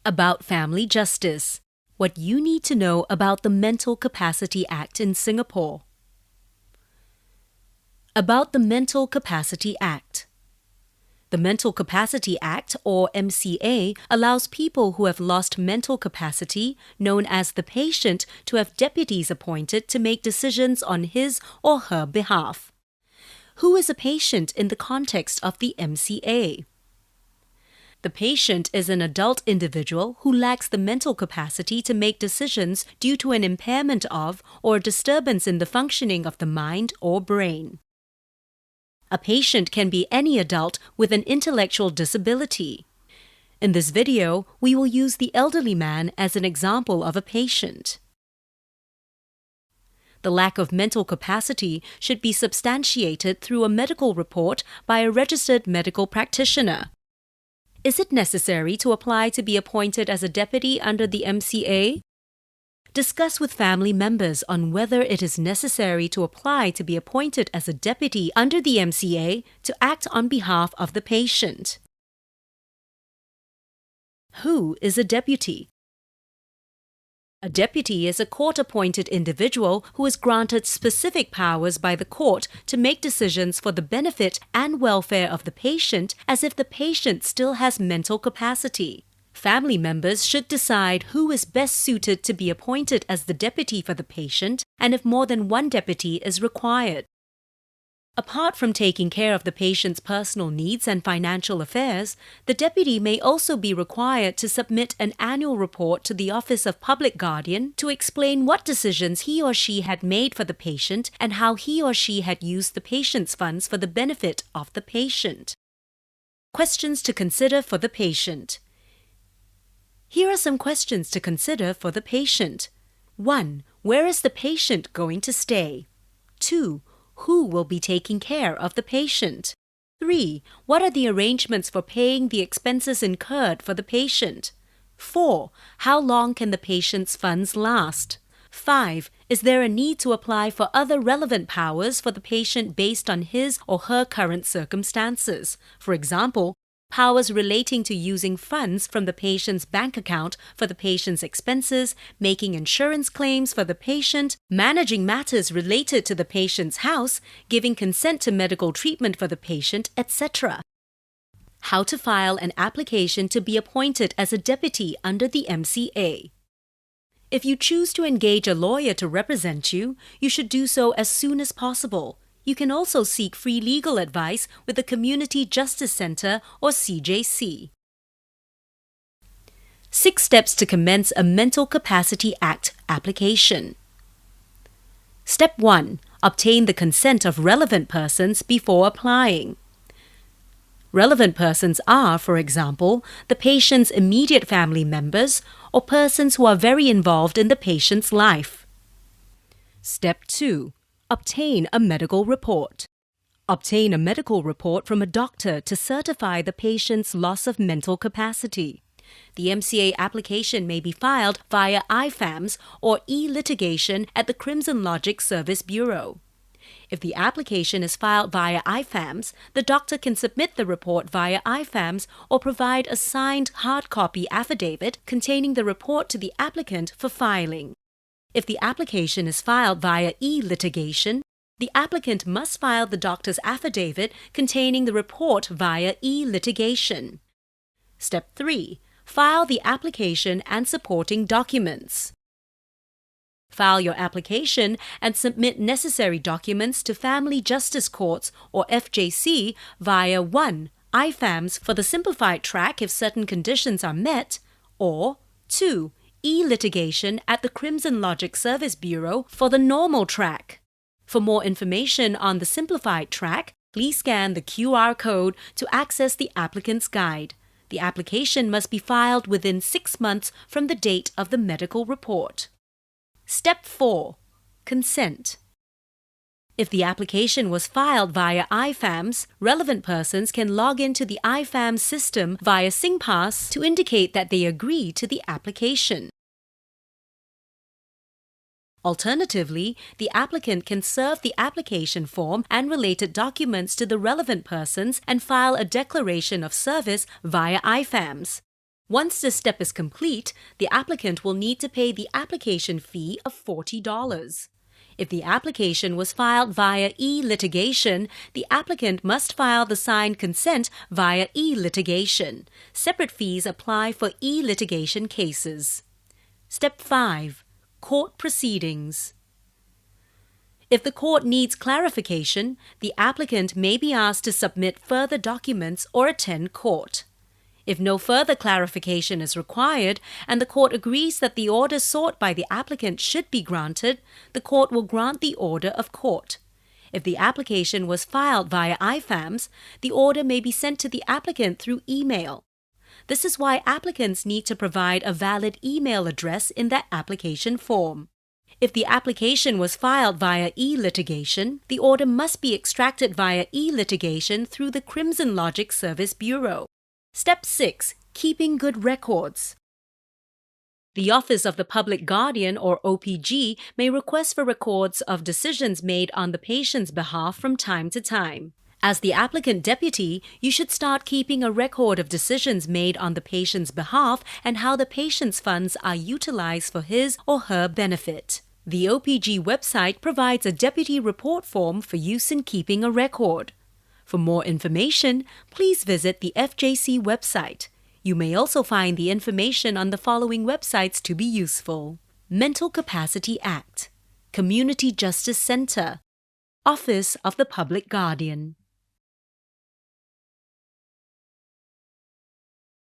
About family justice. What you need to know about the Mental Capacity Act in Singapore. About the Mental Capacity Act. The Mental Capacity Act, or MCA, allows people who have lost mental capacity, known as the patient, to have deputies appointed to make decisions on his or her behalf. Who is a patient in the context of the MCA? The patient is an adult individual who lacks the mental capacity to make decisions due to an impairment of or a disturbance in the functioning of the mind or brain. A patient can be any adult with an intellectual disability. In this video, we will use the elderly man as an example of a patient. The lack of mental capacity should be substantiated through a medical report by a registered medical practitioner. Is it necessary to apply to be appointed as a deputy under the MCA? Discuss with family members on whether it is necessary to apply to be appointed as a deputy under the MCA to act on behalf of the patient. Who is a deputy? A deputy is a court-appointed individual who is granted specific powers by the court to make decisions for the benefit and welfare of the patient as if the patient still has mental capacity. Family members should decide who is best suited to be appointed as the deputy for the patient and if more than one deputy is required. Apart from taking care of the patient's personal needs and financial affairs, the deputy may also be required to submit an annual report to the Office of Public Guardian to explain what decisions he or she had made for the patient and how he or she had used the patient's funds for the benefit of the patient. Questions to consider for the patient. Here are some questions to consider for the patient. 1. Where is the patient going to stay? 2. Who will be taking care of the patient? 3. What are the arrangements for paying the expenses incurred for the patient? 4. How long can the patient's funds last? 5. Is there a need to apply for other relevant powers for the patient based on his or her current circumstances? For example, powers relating to using funds from the patient's bank account for the patient's expenses, making insurance claims for the patient, managing matters related to the patient's house, giving consent to medical treatment for the patient, etc. How to file an application to be appointed as a deputy under the MCA. If you choose to engage a lawyer to represent you, you should do so as soon as possible. You can also seek free legal advice with the Community Justice Centre or CJC. 6 steps to commence a Mental Capacity Act application. Step 1. Obtain the consent of relevant persons before applying. Relevant persons are, for example, the patient's immediate family members or persons who are very involved in the patient's life. Step 2. Obtain a medical report. Obtain a medical report from a doctor to certify the patient's loss of mental capacity. The MCA application may be filed via IFAMS or e-litigation at the Crimson Logic Service Bureau. If the application is filed via IFAMS, the doctor can submit the report via IFAMS or provide a signed hard copy affidavit containing the report to the applicant for filing. If the application is filed via e-litigation, the applicant must file the doctor's affidavit containing the report via e-litigation. Step 3. File the application and supporting documents. File your application and submit necessary documents to Family Justice Courts or FJC via 1. IFAMS for the simplified track if certain conditions are met, or 2. E-litigation at the Crimson Logic Service Bureau for the normal track. For more information on the simplified track, please scan the QR code to access the applicant's guide. The application must be filed within 6 months from the date of the medical report. Step 4. Consent. If the application was filed via IFAMS, relevant persons can log into the IFAMS system via SingPass to indicate that they agree to the application. Alternatively, the applicant can serve the application form and related documents to the relevant persons and file a declaration of service via IFAMS. Once this step is complete, the applicant will need to pay the application fee of $40. If the application was filed via e-litigation, the applicant must file the signed consent via e-litigation. Separate fees apply for e-litigation cases. Step 5. Court proceedings. If the court needs clarification, the applicant may be asked to submit further documents or attend court. If no further clarification is required and the court agrees that the order sought by the applicant should be granted, the court will grant the order of court. If the application was filed via IFAMS, the order may be sent to the applicant through email. This is why applicants need to provide a valid email address in their application form. If the application was filed via e-litigation, the order must be extracted via e-litigation through the Crimson Logic Service Bureau. Step 6. Keeping good records. The Office of the Public Guardian, or OPG, may request for records of decisions made on the patient's behalf from time to time. As the applicant deputy, you should start keeping a record of decisions made on the patient's behalf and how the patient's funds are utilized for his or her benefit. The OPG website provides a deputy report form for use in keeping a record. For more information, please visit the FJC website. You may also find the information on the following websites to be useful: Mental Capacity Act, Community Justice Center, Office of the Public Guardian.